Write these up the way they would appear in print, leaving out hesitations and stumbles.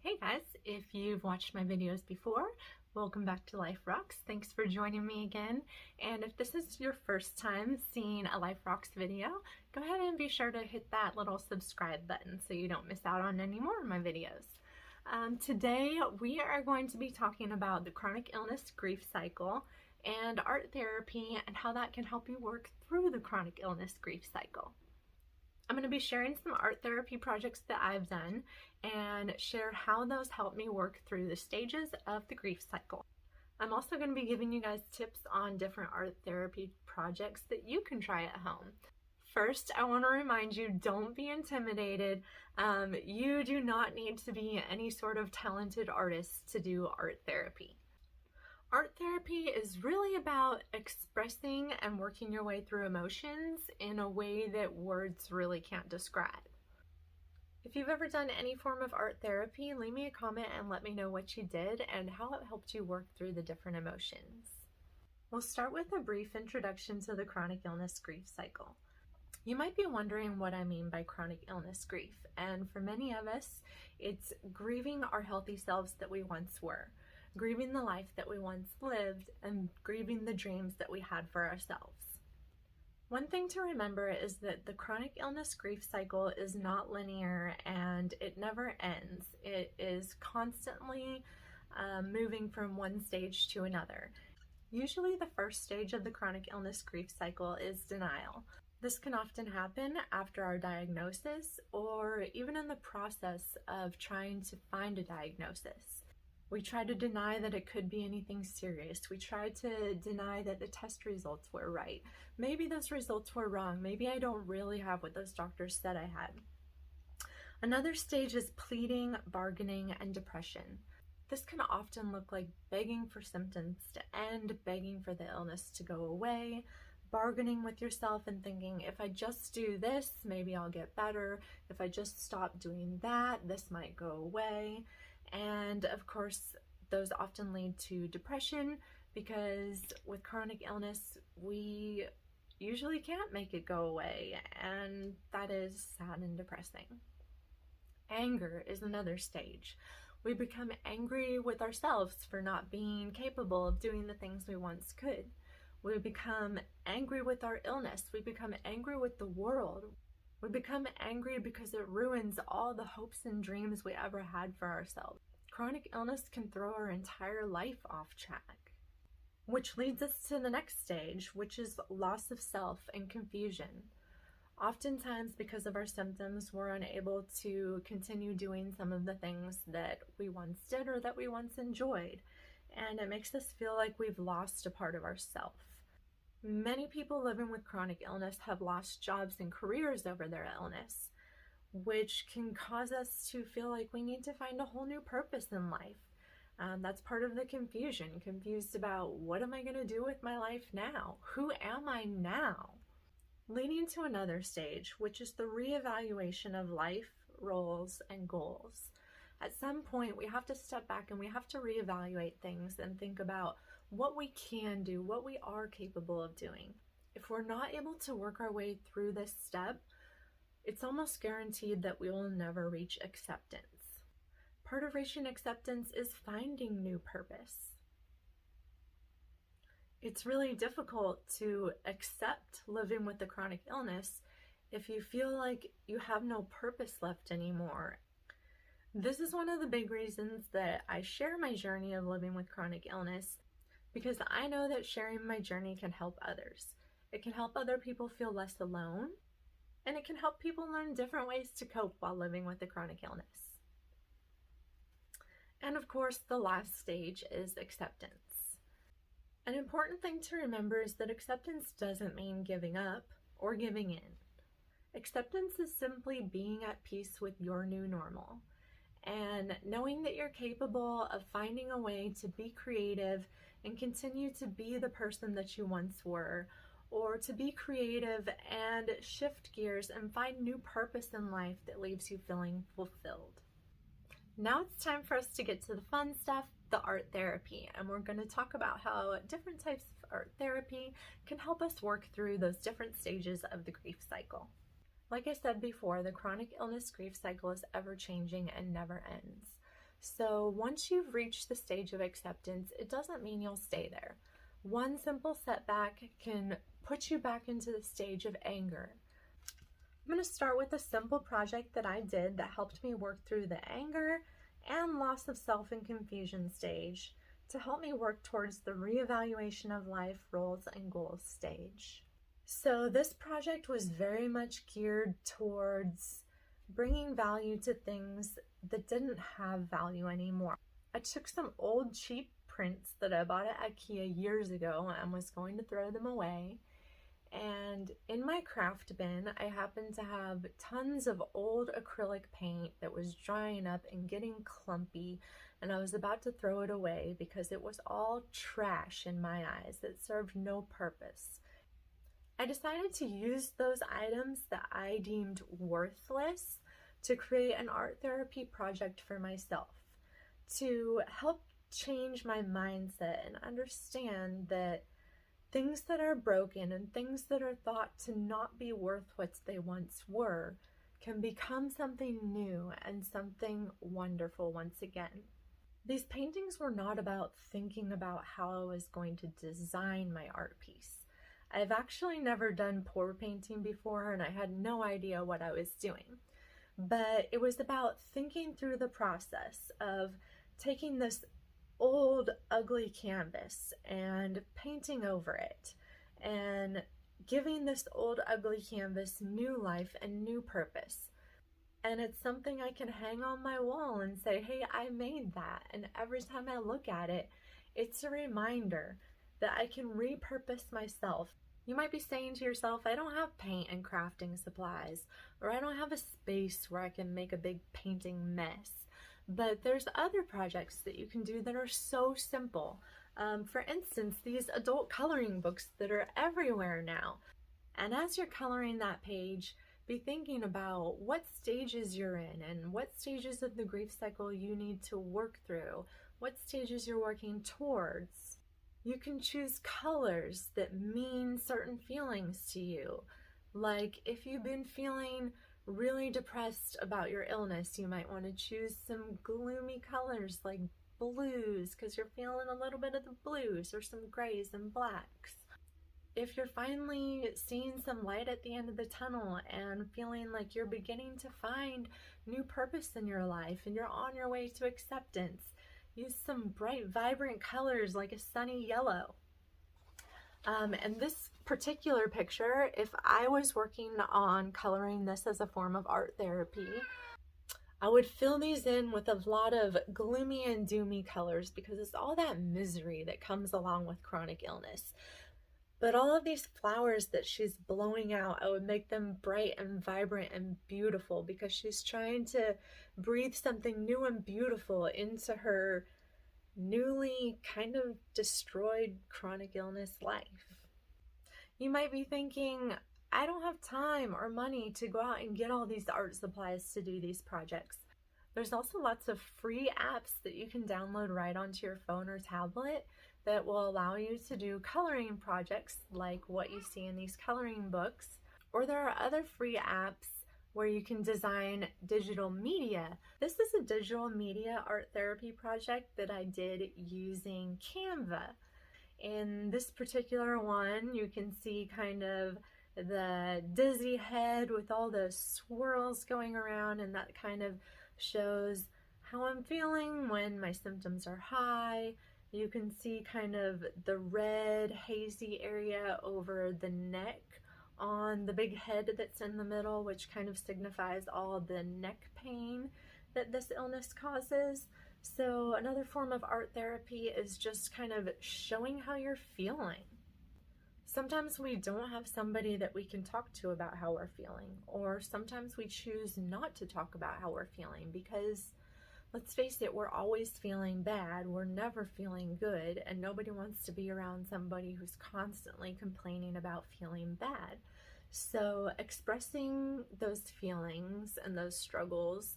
Hey guys, if you've watched my videos before, welcome back to Life Rocks. Thanks for joining me again. And if this is your first time seeing a Life Rocks video, go ahead and be sure to hit that little subscribe button so you don't miss out on any more of my videos. Today we are going to be talking about the chronic illness grief cycle and art therapy and how that can help you work through the chronic illness grief cycle. I'm going to be sharing some art therapy projects that I've done and share how those help me work through the stages of the grief cycle. I'm also going to be giving you guys tips on different art therapy projects that you can try at home. First, I want to remind you, don't be intimidated. You do not need to be any sort of talented artist to do art therapy. Art therapy is really about expressing and working your way through emotions in a way that words really can't describe. If you've ever done any form of art therapy, leave me a comment and let me know what you did and how it helped you work through the different emotions. We'll start with a brief introduction to the chronic illness grief cycle. You might be wondering what I mean by chronic illness grief, and for many of us, it's grieving our healthy selves that we once were. Grieving the life that we once lived, and grieving the dreams that we had for ourselves. One thing to remember is that the chronic illness grief cycle is not linear and it never ends. It is constantly moving from one stage to another. Usually the first stage of the chronic illness grief cycle is denial. This can often happen after our diagnosis or even in the process of trying to find a diagnosis. We try to deny that it could be anything serious. We try to deny that the test results were right. Maybe those results were wrong. Maybe I don't really have what those doctors said I had. Another stage is pleading, bargaining, and depression. This can often look like begging for symptoms to end, begging for the illness to go away, bargaining with yourself and thinking, if I just do this, maybe I'll get better. If I just stop doing that, this might go away. And of course, those often lead to depression because with chronic illness, we usually can't make it go away, and that is sad and depressing. Anger is another stage. We become angry with ourselves for not being capable of doing the things we once could. We become angry with our illness. We become angry with the world. We become angry because it ruins all the hopes and dreams we ever had for ourselves. Chronic illness can throw our entire life off track. Which leads us to the next stage, which is loss of self and confusion. Oftentimes, because of our symptoms, we're unable to continue doing some of the things that we once did or that we once enjoyed. And it makes us feel like we've lost a part of ourself. Many people living with chronic illness have lost jobs and careers over their illness, which can cause us to feel like we need to find a whole new purpose in life. That's part of the confusion, confused about what am I going to do with my life now? Who am I now? Leading to another stage, which is the reevaluation of life, roles, and goals. At some point, we have to step back and we have to reevaluate things and think about what we can do, what we are capable of doing. If we're not able to work our way through this step, it's almost guaranteed that we will never reach acceptance. Part of reaching acceptance is finding new purpose. It's really difficult to accept living with the chronic illness if you feel like you have no purpose left anymore. This is one of the big reasons that I share my journey of living with chronic illness, because I know that sharing my journey can help others. It can help other people feel less alone, and it can help people learn different ways to cope while living with the chronic illness. And of course, the last stage is acceptance. An important thing to remember is that acceptance doesn't mean giving up or giving in. Acceptance is simply being at peace with your new normal and knowing that you're capable of finding a way to be creative and continue to be the person that you once were, or to be creative and shift gears and find new purpose in life that leaves you feeling fulfilled. Now it's time for us to get to the fun stuff, the art therapy, and we're going to talk about how different types of art therapy can help us work through those different stages of the grief cycle. Like I said before, the chronic illness grief cycle is ever changing and never ends. So once you've reached the stage of acceptance, it doesn't mean you'll stay there. One simple setback can put you back into the stage of anger. I'm going to start with a simple project that I did that helped me work through the anger and loss of self and confusion stage to help me work towards the reevaluation of life, roles, and goals stage. So this project was very much geared towards bringing value to things that didn't have value anymore. I took some old cheap prints that I bought at IKEA years ago and was going to throw them away. And in my craft bin, I happened to have tons of old acrylic paint that was drying up and getting clumpy, and I was about to throw it away because it was all trash in my eyes. It served no purpose. I decided to use those items that I deemed worthless to create an art therapy project for myself to help change my mindset and understand that things that are broken and things that are thought to not be worth what they once were can become something new and something wonderful once again. These paintings were not about thinking about how I was going to design my art piece. I've actually never done pour painting before, and I had no idea what I was doing. But it was about thinking through the process of taking this old ugly canvas and painting over it and giving this old ugly canvas new life and new purpose. And it's something I can hang on my wall and say, hey, I made that. And every time I look at it, it's a reminder that I can repurpose myself. You might be saying to yourself, I don't have paint and crafting supplies, or I don't have a space where I can make a big painting mess. But there's other projects that you can do that are so simple. For instance, these adult coloring books that are everywhere now. And as you're coloring that page, be thinking about what stages you're in and what stages of the grief cycle you need to work through, what stages you're working towards. You can choose colors that mean certain feelings to you. Like if you've been feeling really depressed about your illness, you might want to choose some gloomy colors like blues because you're feeling a little bit of the blues, or some grays and blacks. If you're finally seeing some light at the end of the tunnel and feeling like you're beginning to find new purpose in your life and you're on your way to acceptance, use some bright, vibrant colors like a sunny yellow. And this particular picture, if I was working on coloring this as a form of art therapy, I would fill these in with a lot of gloomy and doomy colors because it's all that misery that comes along with chronic illness. But all of these flowers that she's blowing out, I would make them bright and vibrant and beautiful because she's trying to breathe something new and beautiful into her newly kind of destroyed chronic illness life. You might be thinking, I don't have time or money to go out and get all these art supplies to do these projects. There's also lots of free apps that you can download right onto your phone or tablet that will allow you to do coloring projects like what you see in these coloring books. Or there are other free apps where you can design digital media. This is a digital media art therapy project that I did using Canva. In this particular one, you can see kind of the dizzy head with all the swirls going around, and that kind of shows how I'm feeling when my symptoms are high. You can see kind of the red hazy area over the neck on the big head that's in the middle, which kind of signifies all the neck pain that this illness causes. So another form of art therapy is just kind of showing how you're feeling. Sometimes we don't have somebody that we can talk to about how we're feeling, or sometimes we choose not to talk about how we're feeling because, let's face it, we're always feeling bad, we're never feeling good, and nobody wants to be around somebody who's constantly complaining about feeling bad. So expressing those feelings and those struggles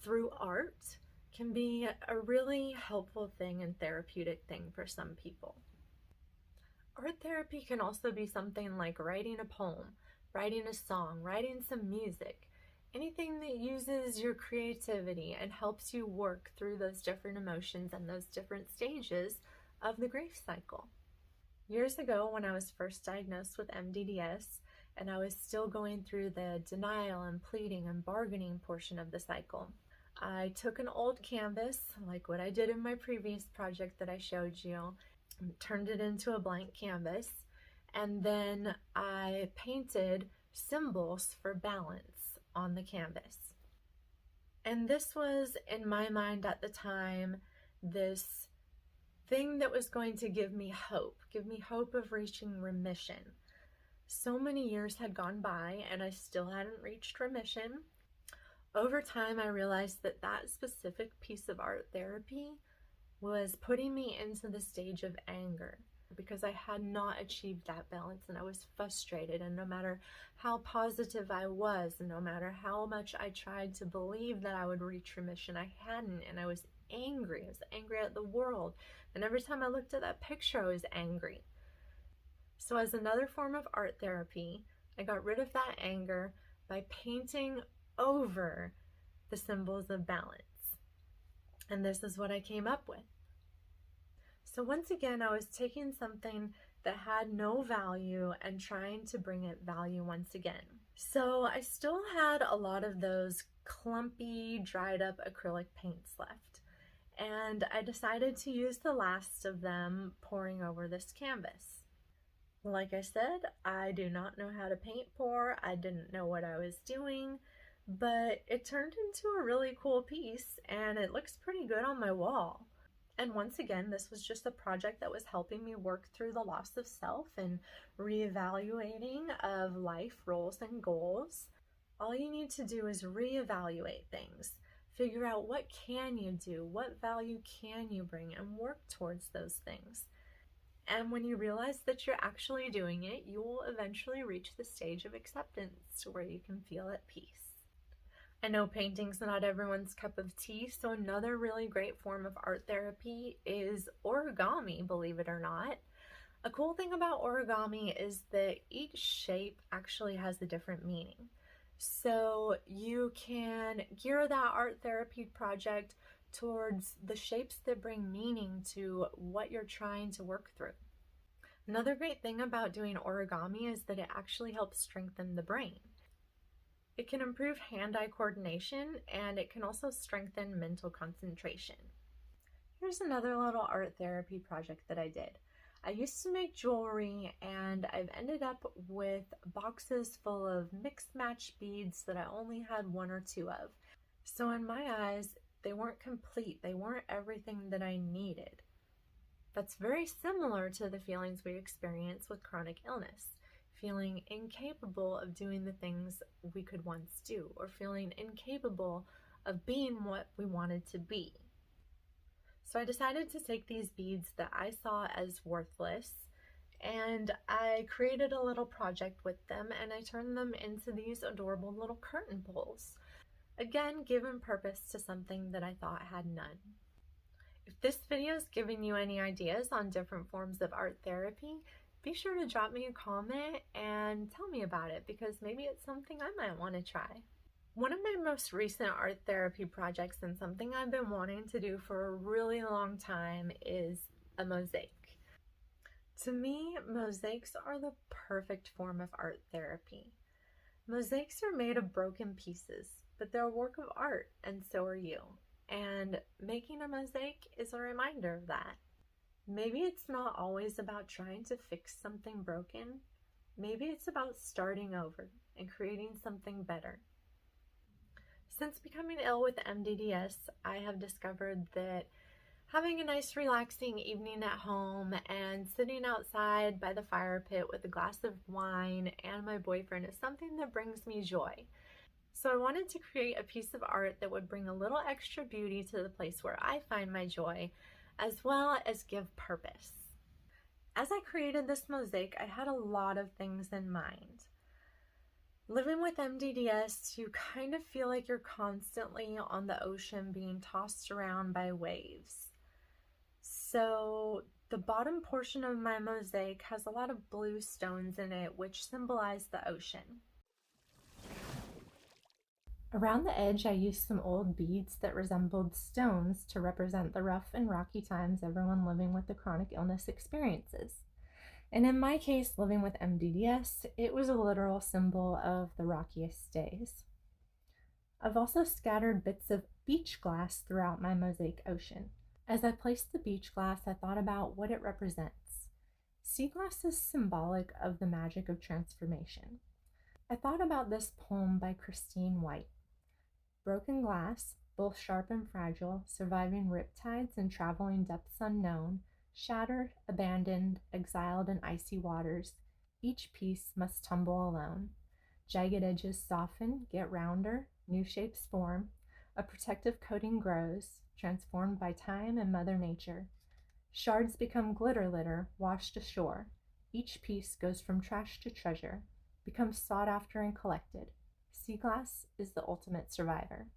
through art can be a really helpful thing and therapeutic thing for some people. Art therapy can also be something like writing a poem, writing a song, writing some music. anything that uses your creativity and helps you work through those different emotions and those different stages of the grief cycle. Years ago, when I was first diagnosed with MdDS, and I was still going through the denial and pleading and bargaining portion of the cycle, I took an old canvas, like what I did in my previous project that I showed you, and turned it into a blank canvas, and then I painted symbols for balance on the canvas. And this was, in my mind at the time, this thing that was going to give me hope of reaching remission. So many years had gone by and I still hadn't reached remission. Over time, I realized that that specific piece of art therapy was putting me into the stage of anger because I had not achieved that balance, and I was frustrated, and no matter how positive I was, and no matter how much I tried to believe that I would reach remission, I hadn't, and I was angry. I was angry at the world, and every time I looked at that picture, I was angry. So as another form of art therapy, I got rid of that anger by painting over the symbols of balance. And this is what I came up with. So once again, I was taking something that had no value and trying to bring it value once again. So I still had a lot of those clumpy, dried up acrylic paints left. And I decided to use the last of them pouring over this canvas. Like I said, I do not know how to paint pour. I didn't know what I was doing, but it turned into a really cool piece and it looks pretty good on my wall. And once again, this was just a project that was helping me work through the loss of self and reevaluating of life roles and goals. All you need to do is reevaluate things. Figure out what can you do, what value can you bring, and work towards those things. And when you realize that you're actually doing it, you will eventually reach the stage of acceptance where you can feel at peace. I know painting's not everyone's cup of tea, so another really great form of art therapy is origami, believe it or not. A cool thing about origami is that each shape actually has a different meaning. So you can gear that art therapy project towards the shapes that bring meaning to what you're trying to work through. Another great thing about doing origami is that it actually helps strengthen the brain. It can improve hand-eye coordination, and it can also strengthen mental concentration. Here's another little art therapy project that I did. I used to make jewelry, and I've ended up with boxes full of mixed match beads that I only had one or two of. So in my eyes, they weren't complete. They weren't everything that I needed. That's very similar to the feelings we experience with chronic illness. Feeling incapable of doing the things we could once do, or feeling incapable of being what we wanted to be. So I decided to take these beads that I saw as worthless, and I created a little project with them, and I turned them into these adorable little curtain poles. Again, giving purpose to something that I thought had none. If this video is giving you any ideas on different forms of art therapy, be sure to drop me a comment and tell me about it, because maybe it's something I might want to try. One of my most recent art therapy projects, and something I've been wanting to do for a really long time, is a mosaic. To me, mosaics are the perfect form of art therapy. Mosaics are made of broken pieces, but they're a work of art, and so are you. And making a mosaic is a reminder of that. Maybe it's not always about trying to fix something broken. Maybe it's about starting over and creating something better. Since becoming ill with MdDS, I have discovered that having a nice relaxing evening at home and sitting outside by the fire pit with a glass of wine and my boyfriend is something that brings me joy. So I wanted to create a piece of art that would bring a little extra beauty to the place where I find my joy, as well as give purpose. As I created this mosaic, I had a lot of things in mind. Living with MdDS, you kind of feel like you're constantly on the ocean being tossed around by waves. So the bottom portion of my mosaic has a lot of blue stones in it, which symbolize the ocean. Around the edge, I used some old beads that resembled stones to represent the rough and rocky times everyone living with the chronic illness experiences. And in my case, living with MdDS, it was a literal symbol of the rockiest days. I've also scattered bits of beach glass throughout my mosaic ocean. As I placed the beach glass, I thought about what it represents. Sea glass is symbolic of the magic of transformation. I thought about this poem by Christine White. Broken glass, both sharp and fragile, surviving riptides and traveling depths unknown, shattered, abandoned, exiled in icy waters, each piece must tumble alone. Jagged edges soften, get rounder, new shapes form, a protective coating grows, transformed by time and Mother Nature. Shards become glitter litter, washed ashore. Each piece goes from trash to treasure, becomes sought after and collected. Sea glass is the ultimate survivor.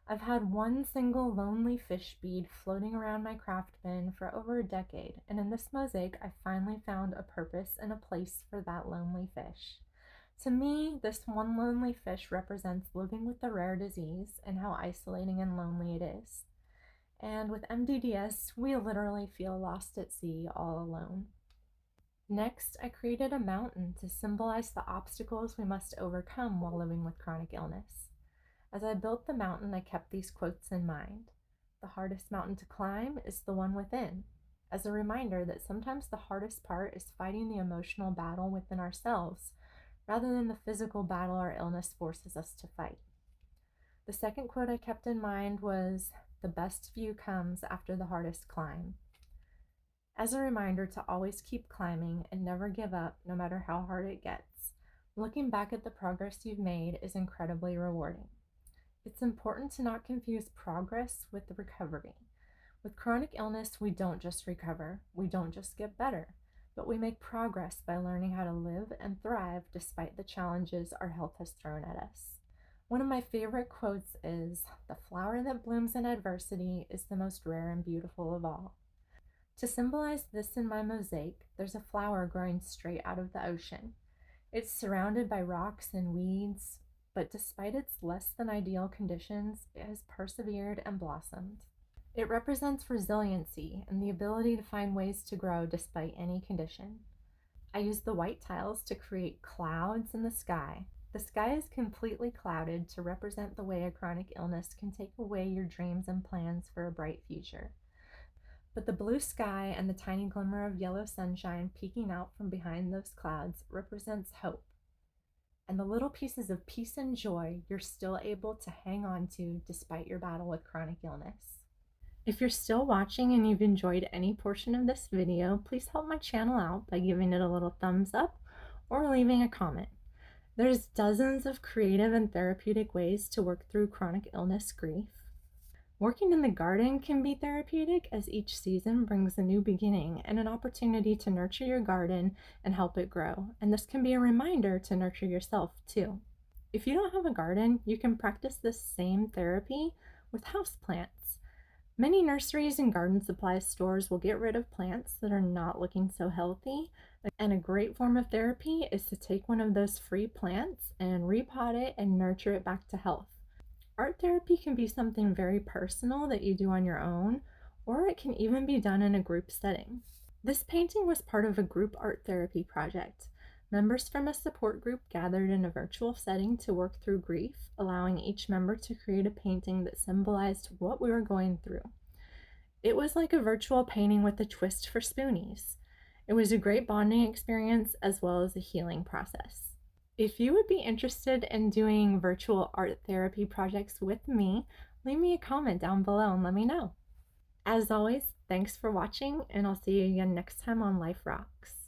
I've had one single lonely fish bead floating around my craft bin for over a decade, and in this mosaic, I finally found a purpose and a place for that lonely fish. To me, this one lonely fish represents living with the rare disease and how isolating and lonely it is. And with MdDS, we literally feel lost at sea all alone. Next, I created a mountain to symbolize the obstacles we must overcome while living with chronic illness. As I built the mountain, I kept these quotes in mind. The hardest mountain to climb is the one within, as a reminder that sometimes the hardest part is fighting the emotional battle within ourselves, rather than the physical battle our illness forces us to fight. The second quote I kept in mind was, "The best view comes after the hardest climb," as a reminder to always keep climbing and never give up no matter how hard it gets. Looking back at the progress you've made is incredibly rewarding. It's important to not confuse progress with the recovery. With chronic illness, we don't just recover, we don't just get better, but we make progress by learning how to live and thrive despite the challenges our health has thrown at us. One of my favorite quotes is, "The flower that blooms in adversity is the most rare and beautiful of all." To symbolize this in my mosaic, there's a flower growing straight out of the ocean. It's surrounded by rocks and weeds, but despite its less than ideal conditions, it has persevered and blossomed. It represents resiliency and the ability to find ways to grow despite any condition. I used the white tiles to create clouds in the sky. The sky is completely clouded to represent the way a chronic illness can take away your dreams and plans for a bright future. But the blue sky and the tiny glimmer of yellow sunshine peeking out from behind those clouds represents hope, and the little pieces of peace and joy you're still able to hang on to despite your battle with chronic illness. If you're still watching and you've enjoyed any portion of this video, please help my channel out by giving it a little thumbs up or leaving a comment. There's dozens of creative and therapeutic ways to work through chronic illness grief. Working in the garden can be therapeutic, as each season brings a new beginning and an opportunity to nurture your garden and help it grow. And this can be a reminder to nurture yourself too. If you don't have a garden, you can practice this same therapy with houseplants. Many nurseries and garden supply stores will get rid of plants that are not looking so healthy, and a great form of therapy is to take one of those free plants and repot it and nurture it back to health. Art therapy can be something very personal that you do on your own, or it can even be done in a group setting. This painting was part of a group art therapy project. Members from a support group gathered in a virtual setting to work through grief, allowing each member to create a painting that symbolized what we were going through. It was like a virtual painting with a twist for spoonies. It was a great bonding experience as well as a healing process. If you would be interested in doing virtual art therapy projects with me, leave me a comment down below and let me know. As always, thanks for watching, and I'll see you again next time on Life Rocks.